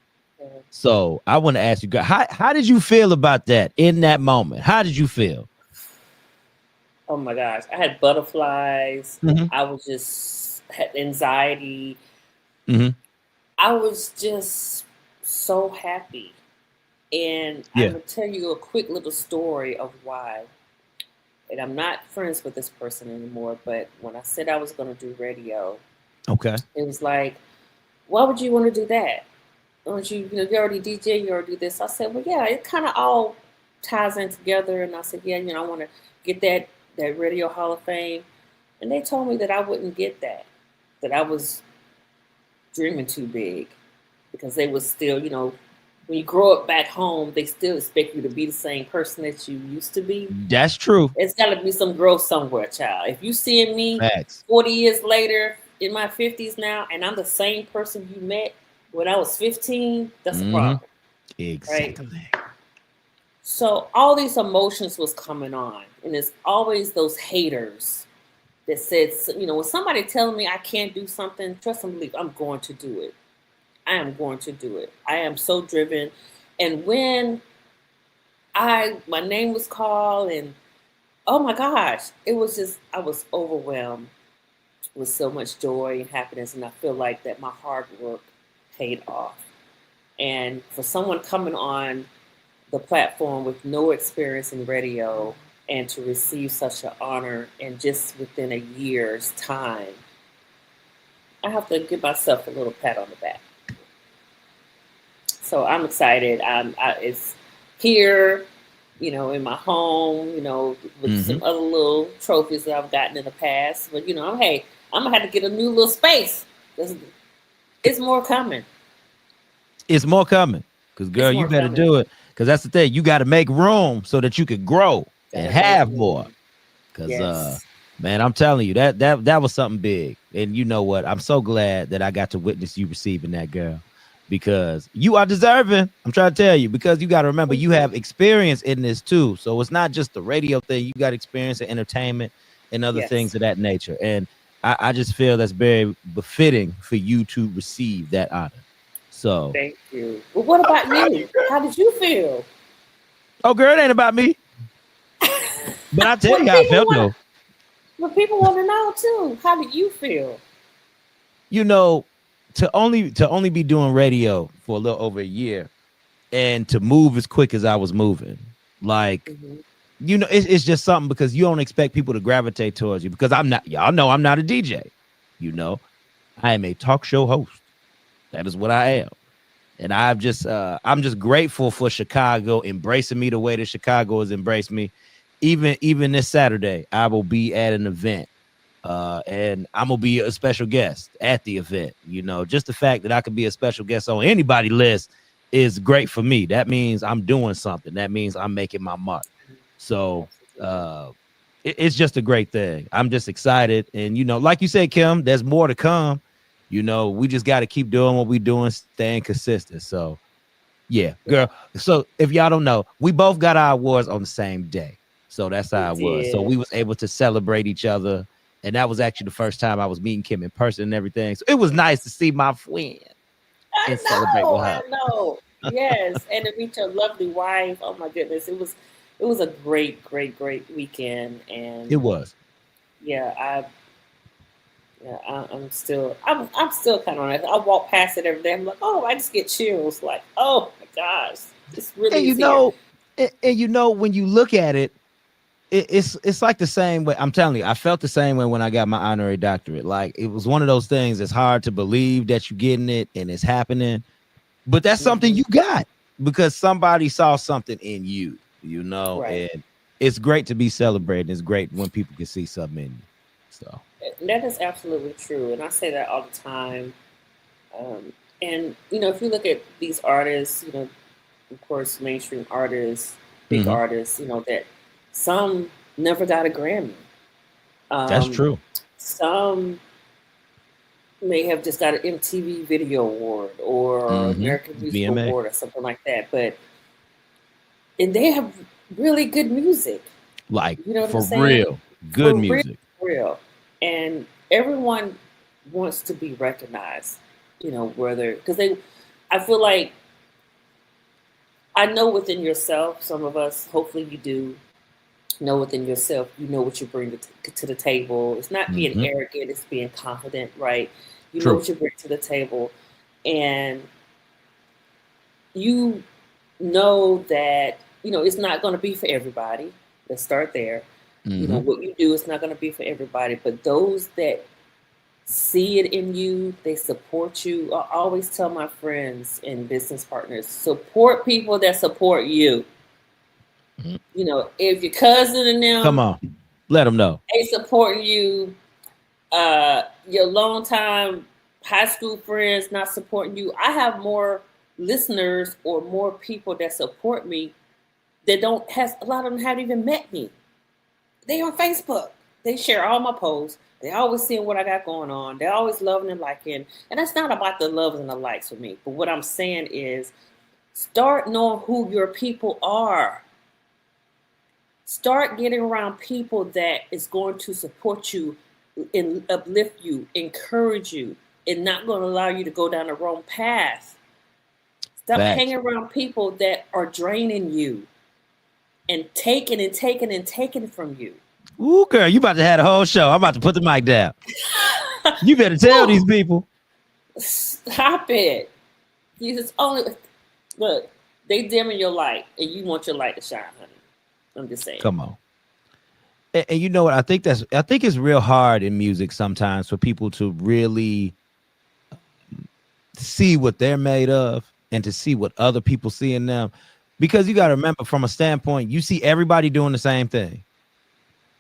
So I want to ask you, girl, how did you feel about that in that moment? How did you feel? oh my gosh, I had butterflies. Mm-hmm. I was just had anxiety. Mm-hmm. I was just so happy. And I'm Yeah. gonna tell you a quick little story of why. And I'm not friends with this person anymore, but when I said I was gonna do radio, Okay. it was like, why would you want to do that? Don't you already DJ, you already do this. I said, well, yeah, it kind of all ties in together. And I said, yeah, I want to get that Radio Hall of Fame. And they told me that I wouldn't get that I was dreaming too big because they was still, when you grow up back home, they still expect you to be the same person that you used to be. That's true. It's got to be some growth somewhere, child. If you seeing me Facts. 40 years later in my 50s now, and I'm the same person you met when I was 15, that's a Mm-hmm. problem, right? Exactly. So all these emotions was coming on, and it's always those haters that said, when somebody telling me I can't do something, trust and believe I'm going to do it. I am going to do it. I am so driven. And when my name was called, and oh my gosh, it was just I was overwhelmed with so much joy and happiness, and I feel like that my hard work paid off. And for someone coming on the platform with no experience in radio and to receive such an honor and just within a year's time, I have to give myself a little pat on the back. So I'm excited. It's here, in my home, with Mm-hmm. some other little trophies that I've gotten in the past. But hey, I'm gonna have to get a new little space. It's more coming. It's more coming. Because, girl, It's you more better coming. do it. Because that's the thing. You got to make room so that you can grow and Gotta make have more. room. Because, Yes. man, I'm telling you, that was something big. And you know what? I'm so glad that I got to witness you receiving that, girl. Because you are deserving. I'm trying to tell you. Because you got to remember, you have experience in this too. So it's not just the radio thing. You got experience in entertainment and other things Yes. of that nature. And I just feel that's very befitting for you to receive that honor. So, Thank you. Well, what about you? How did you feel? oh, girl, it ain't about me. But I tell What you how I people felt want though. to what people want to know too. How did you feel? You know, to only be doing radio for a little over a year and to move as quick as I was moving, like Mm-hmm. it's just something because you don't expect people to gravitate towards you because y'all know I'm not a DJ, you know. I am a talk show host. That is what I am. And I'm just grateful for Chicago embracing me the way that Chicago has embraced me. Even this Saturday, I will be at an event. And I'm gonna be a special guest at the event. Just the fact that I could be a special guest on anybody's list is great for me. That means I'm doing something. That means I'm making my mark. So it's just a great thing. I'm just excited. And like you said, Kim, there's more to come. We just got to keep doing what we're doing, staying consistent. So yeah, girl. So if y'all don't know, we both got our awards on the same day. So that's how it was. So we was able to celebrate each other. And that was actually the first time I was meeting Kim in person and everything. So it was nice to see my friend and celebrate with her. I know. Yes, and to meet your lovely wife. Oh my goodness, it was a great weekend, and It was. yeah, I'm still kind of on it. I walk past it every day. I'm like, oh, I just get chills. Like, oh my gosh, this really And is here. when you look at it, it's like the same way. I'm telling you, I felt the same way when I got my honorary doctorate. Like, it was one of those things. It's hard to believe that you're getting it and it's happening, but that's something you got because somebody saw something in you, Right. and it's great to be celebrated. It's great when people can see something in you. So That is absolutely true, and I say that all the time. And if you look at these artists, of course, mainstream artists, big Mhm. artists, that some never got a Grammy. That's Um, true. some may have just got an MTV Video Award or American Music VMA. Award or something like that, and they have really good music. Like, You know what I'm for saying? real, good For real, music. for real. And everyone wants to be recognized, whether because I feel like I know within yourself, some of us, hopefully you do know within yourself, you know what you bring to the table. It's not being Mhm. arrogant, it's being confident, right? You know True. what you bring to the table. And you know that, it's not going to be for everybody. Let's start there. Mhm. What you do is not going to be for everybody, but those that see it in you, they support you. I always tell my friends and business partners, support people that support you. Mhm. If your cousin and Come them on, let them know. ain't supporting you, your longtime high school friends not supporting you. I have more listeners or more people that support me that don't has a lot of them haven't even met me. They on Facebook. They share all my posts. They always seeing what I got going on. They're always loving and liking. And that's not about the loves and the likes for me. But what I'm saying is start knowing who your people are. Start getting around people that is going to support you and uplift you, encourage you, and not going to allow you to go down the wrong path. Stop Facts. hanging around people that are draining you and taking and taking and taking from you. Ooh, girl, you about to have a whole show. I'm about to put the mic down. You better tell these people. Stop it. You just only look, they dimming your light and you want your light to shine, honey. I'm just saying. Come on. And you know what? I think it's real hard in music sometimes for people to really see what they're made of and to see what other people see in them. Because you got to remember, from a standpoint, you see everybody doing the same thing,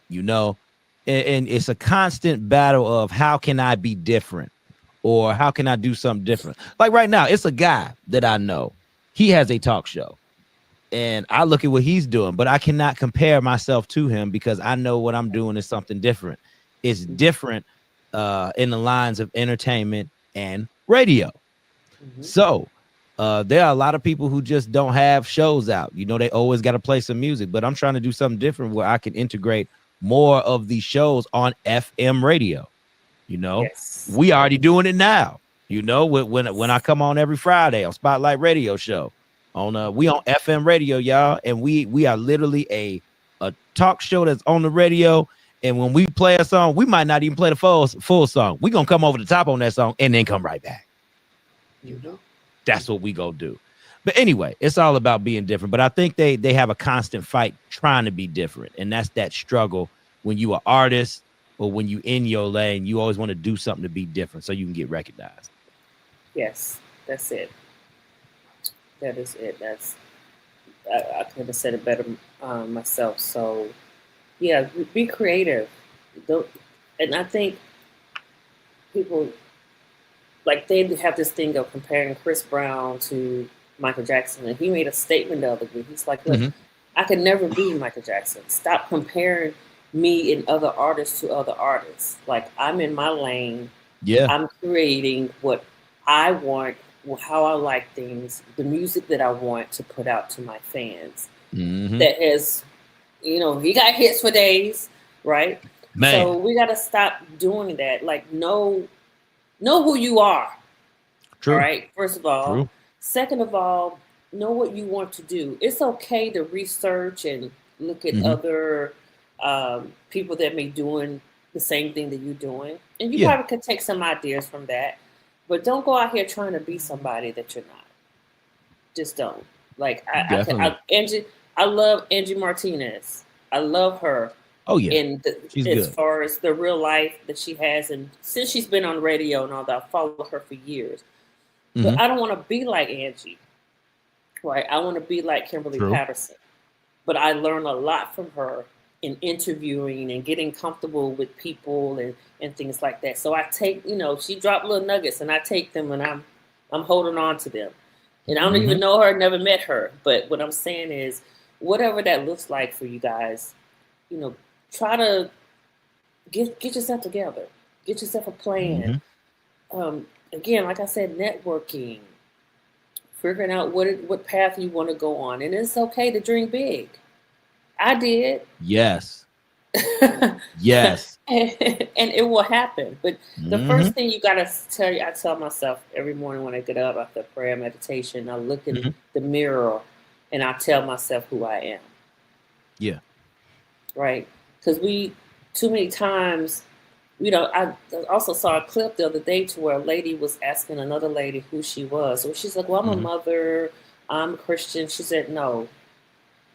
you know, and it's a constant battle of how can I be different or how can I do something different? Like right now, it's a guy that I know. He has a talk show and I look at what he's doing, but I cannot compare myself to him because I know what I'm doing is something different. It's different in the lines of entertainment and radio. Mhm. So there are a lot of people who just don't have shows out. You know, they always got to play some music, but I'm trying to do something different where I can integrate more of these shows on FM radio. You know, Yes. we already doing it now. You know, when I come on every Friday on Spotlight Radio Show on we on FM radio, y'all, and we are literally a talk show that's on the radio. And when we play a song, we might not even play the full song. We're gonna come over the top on that song and then come right back. You know, that's what we gonna do. But anyway, it's all about being different. But I think they have a constant fight trying to be different, and that's that struggle when you are artist but when you in your lane, you always want to do something to be different so you can get recognized. Yes, that's it. That is it. I could have said it better myself. So yeah, be creative. Don't, and I think people like they have this thing of comparing Chris Brown to Michael Jackson, and he made a statement the other week. He's like, "Look, I could never be Michael Jackson. Stop comparing me and other artists to other artists. Like I'm in my lane. Yeah. I'm creating what I want, how I like things, the music that I want to put out to my fans. That has, you know, he got hits for days, right? Man. So we got to stop doing that. Like know who you are. True. All right. First of all. True. Second of all, know what you want to do. It's okay to research and look at other people that may be doing the same thing that you're doing. And you probably could take some ideas from that. But don't go out here trying to be somebody that you're not. Just don't. Like I love Angie Martinez. I love her. Oh yeah. And as far as the real life that she has, and since she's been on radio and all that, I followed her for years. But I don't want to be like Angie, right? I want to be like Kimberly Patterson. But I learned a lot from her in interviewing and getting comfortable with people and things like that. So I take, you know, she dropped little nuggets and I take them and I'm holding on to them. And I don't even know her, never met her. But what I'm saying is, whatever that looks like for you guys, you know, try to get yourself together. Get yourself a plan. Again, like I said, networking, figuring out what path you want to go on. And it's okay to dream big. I did. Yes. Yes. And it will happen. But the first thing you got to I tell myself every morning when I get up after prayer meditation, I look in the mirror and I tell myself who I am. Yeah. Right? Because too many times, you know, I also saw a clip the other day to where a lady was asking another lady who she was. So she's like, well, I'm a mother, I'm a Christian. She said, no,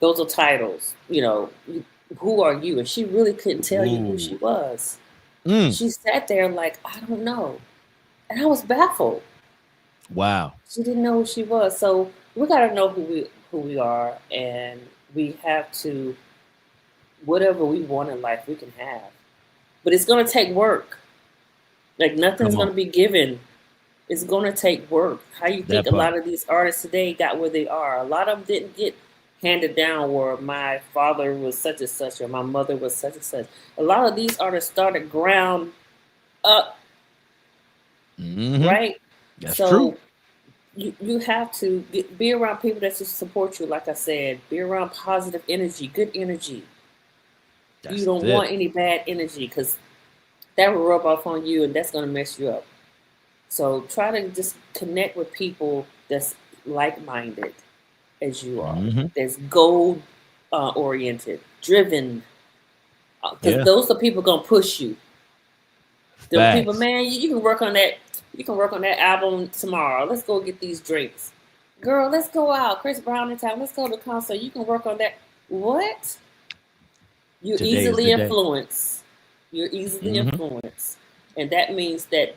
those are titles. You know, who are you? And she really couldn't tell you who she was. She sat there like, I don't know. And I was baffled. Wow. She didn't know who she was. So we got to know who we are. And we have to, whatever we want in life, we can have. But it's going to take work. Like nothing's going to be given. It's going to take work. How you think a lot of these artists today got where they are? A lot of them didn't get handed down where my father was such and such or my mother was such and such. A lot of these artists started ground up. Right? That's true. You have to be around people that support you. Like I said, be around positive energy, good energy. You don't want any bad energy because that will rub off on you and that's going to mess you up. So try to just connect with people that's like-minded as you are, that's goal oriented, driven. Because those are people going to push you. The people, man, you can work on that. You can work on that album tomorrow. Let's go get these drinks. Girl, let's go out. Chris Brown in town. Let's go to the concert. You can work on that. What? You're easily influenced. You're easily influenced. And that means that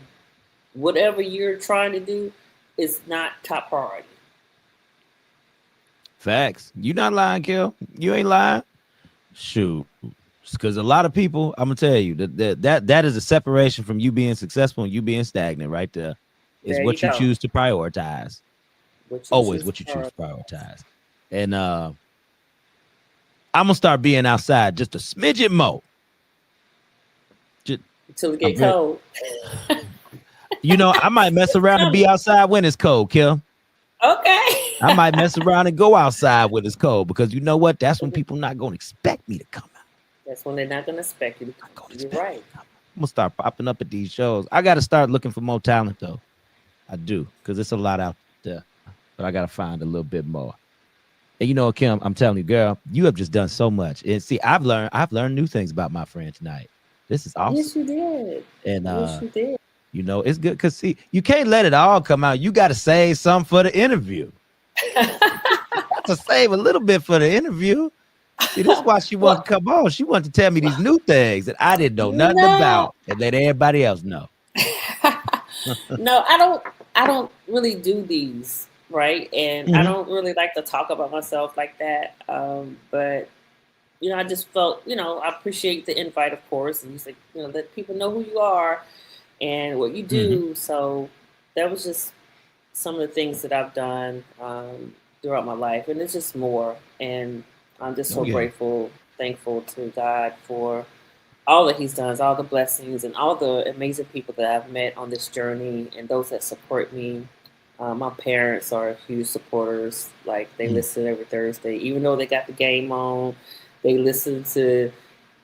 whatever you're trying to do is not top priority. Facts. You not lying, Kel. You ain't lying. Shoot. Because a lot of people, I'm gonna tell you that is a separation from you being successful and you being stagnant right there. Is what you choose to prioritize. Always what you choose to prioritize. And I'm gonna start being outside just a smidget more. Until it get cold. You know, I might mess around and be outside when it's cold, Kim. Okay. I might mess around and go outside when it's cold because you know what? That's when people not gonna expect me to come out. That's when they're not gonna expect you to come. You're right. I'm gonna start popping up at these shows. I gotta start looking for more talent though. I do, because it's a lot out there. But I gotta find a little bit more. And you know, Kim, I'm telling you, girl, you have just done so much. And see, I've learned new things about my friend tonight. This is awesome. Yes, you did. And yes, you did. You know, it's good because see, you can't let it all come out. You got to save some for the interview. To save a little bit for the interview. See, this is why she wanted to come on. She wanted to tell me these new things that I didn't know nothing No. about and let everybody else know. No, I don't really do these, right? And I don't really like to talk about myself like that. But I just felt, I appreciate the invite, of course, and you said, let people know who you are and what you do. So that was just some of the things that I've done throughout my life, and it's just more. And I'm just so grateful, thankful to God for all that He's done, all the blessings, and all the amazing people that I've met on this journey, and those that support me. My parents are huge supporters. Like, they listen every Thursday, even though they got the game on. They listen to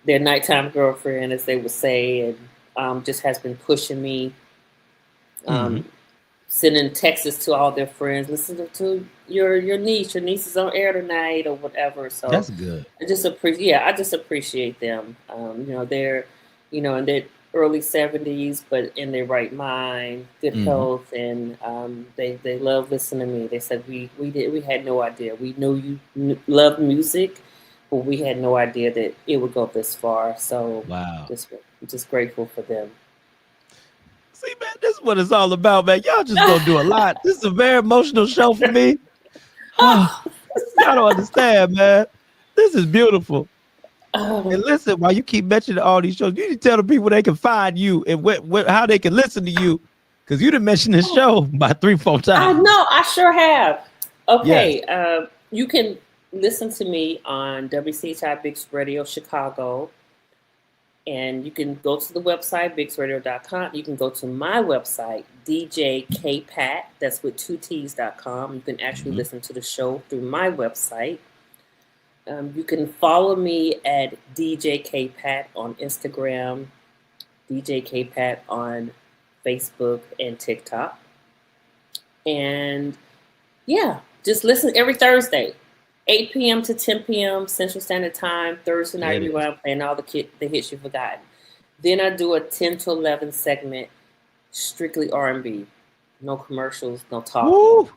their nighttime girlfriend, as they would say, and just has been pushing me. Sending texts to all their friends. Listen to your niece. Your niece is on air tonight, or whatever. So that's good. I just appreciate them. They're in their early 70s, but in their right mind, good health, and they love listening to me. They said we had no idea. We knew you loved music, but we had no idea that it would go this far. So wow, just grateful for them. See, man, this is what it's all about, man. Y'all just gonna do a lot. This is a very emotional show for me. Y'all don't understand, man. This is beautiful. And listen, while you keep mentioning all these shows, you need to tell the people they can find you and how they can listen to you, because you done mentioned this show about 3-4 times. I know, I sure have. Okay, yes. You can listen to me on WCHI Bigs Radio Chicago. And you can go to the website, bigsradio.com. You can go to my website, DJKPat, that's with 2 T's.com. You can actually listen to the show through my website. You can follow me at DJKPat on Instagram, DJKPat on Facebook and TikTok. And just listen every Thursday. 8 p.m. to 10 p.m. Central Standard Time. Thursday night, I'm playing all the hits you've forgotten. Then I do a 10 to 11 segment, strictly R&B. No commercials, no talking. Woo!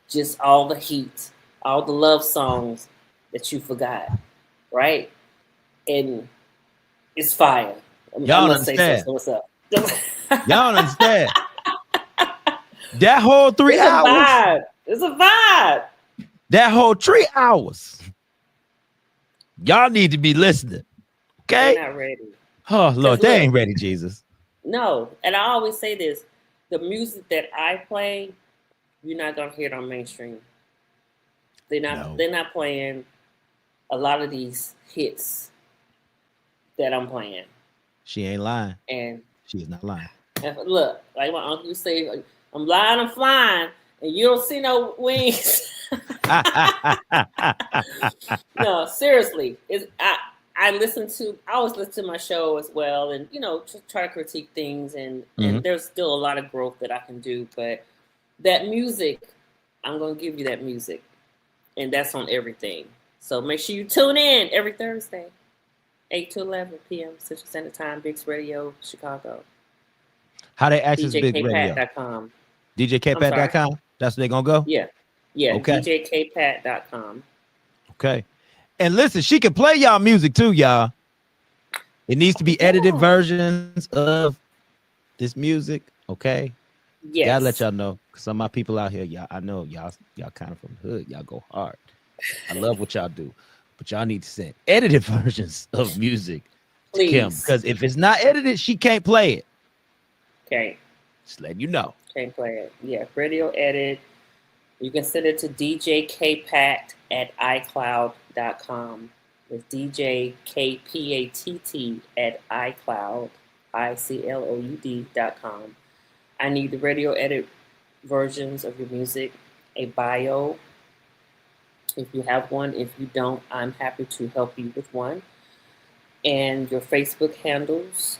Just all the heat, all the love songs that you forgot, right? And it's fire. Y'all don't understand. So what's up? Y'all don't understand. That whole 3 hours. It's a vibe. That whole 3 hours. Y'all need to be listening. Okay? They're not ready. Oh, Lord, they ain't ready, Jesus. No. And I always say this. The music that I play, you're not going to hear it on mainstream. They're not playing a lot of these hits that I'm playing. She ain't lying. And she is not lying. Look, like my uncle used to say, I'm lying, I'm flying, and you don't see no wings. No, seriously. I always listen to my show as well, and just try to critique things, and there's still a lot of growth that I can do. But that music, I'm gonna give you that music, and that's on everything. So make sure you tune in every Thursday, 8 to 11 p.m. Central Standard Time, Bigs Radio, Chicago. How they access Big Radio? DJKPat.com. DJKPat.com. That's where they're gonna go. Yeah. Okay. DJKPat.com. Okay. And listen, she can play y'all music too, y'all. It needs to be edited versions of this music. Okay. Yes. Gotta let y'all know. Some of my people out here, y'all, I know y'all kind of from the hood. Y'all go hard. I love what y'all do. But y'all need to send edited versions of music to Kim. Because if it's not edited, she can't play it. Okay. Just letting you know. Can't play it. Yeah. Radio edit. You can send it to djkpat@icloud.com. It's djkpat@icloud.com. I need the radio edit versions of your music, a bio, if you have one. If you don't, I'm happy to help you with one. And your Facebook handles.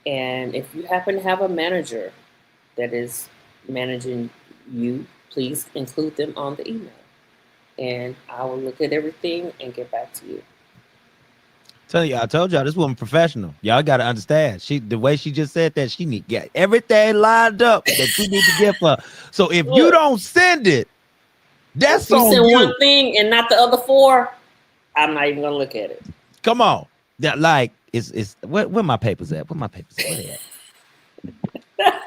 And if you happen to have a manager that is managing you, please include them on the email. And I will look at everything and get back to you. I told y'all this woman professional. Y'all got to understand. The way she just said that, she need to get everything lined up that you need to give her. So if you don't send it, that's on you. Send one thing and not the other four, I'm not even gonna look at it. Come on. That like it's where my papers at? Where my papers at? Where they at?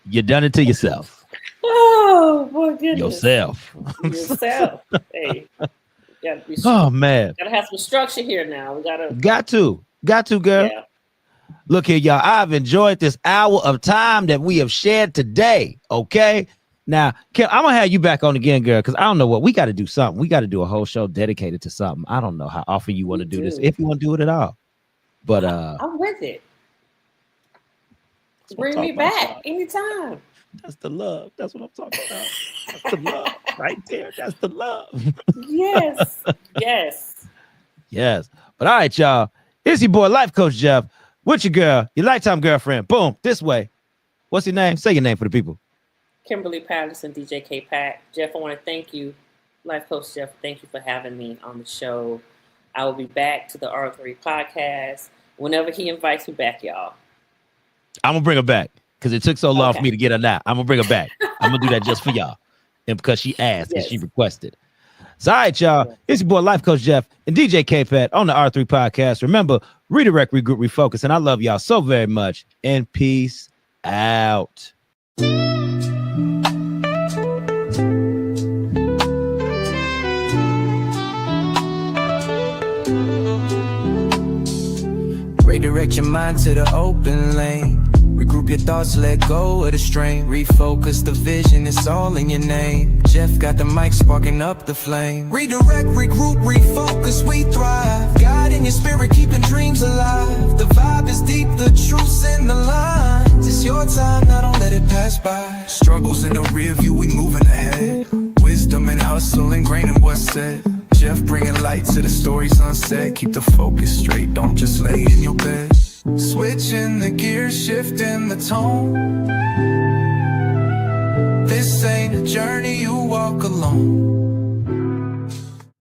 You done it to yourself. Oh my goodness. Yourself. Hey. Gotta be Oh man. Gotta have some structure here now. We gotta Got to, girl. Yeah. Look here, y'all. I've enjoyed this hour of time that we have shared today. Okay. Now, Kim, I'm gonna have you back on again, girl, because I don't know what we got to do something. We got to do a whole show dedicated to something. I don't know how often you want to do this, if you want to do it at all. But I'm with it. Bring me back anytime. That's the love. That's what I'm talking about. That's the love right there. That's the love. Yes. Yes. Yes. But all right, y'all. It's your boy, Life Coach Jeff, with your girl, your lifetime girlfriend. Boom. This way. What's your name? Say your name for the people. Kimberly Patterson, DJ K Pat. Jeff, I want to thank you. Life Coach Jeff, thank you for having me on the show. I will be back to the R3 podcast whenever he invites me back, y'all. I'm going to bring her back because it took so long for me to get her now. I'm going to bring her back. I'm going to do that just for y'all. And because she asked and she requested. So, all right, y'all. It's your boy, Life Coach Jeff and DJ K Pat on the R3 podcast. Remember, redirect, regroup, refocus. And I love y'all so very much. And peace out. Redirect your mind to the open lane. Regroup your thoughts, let go of the strain. Refocus the vision, it's all in your name. Jeff got the mic sparking up the flame. Redirect, regroup, refocus, we thrive. God in your spirit, keeping dreams alive. The vibe is deep, the truth's in the lines. It's your time, now don't let it pass by. Struggles in the rear view, we moving ahead. Wisdom and hustle ingrained in what's said. Jeff bringing light to the stories unsaid. Keep the focus straight, don't just lay in your bed. Switching the gears, shifting the tone. This ain't a journey you walk alone.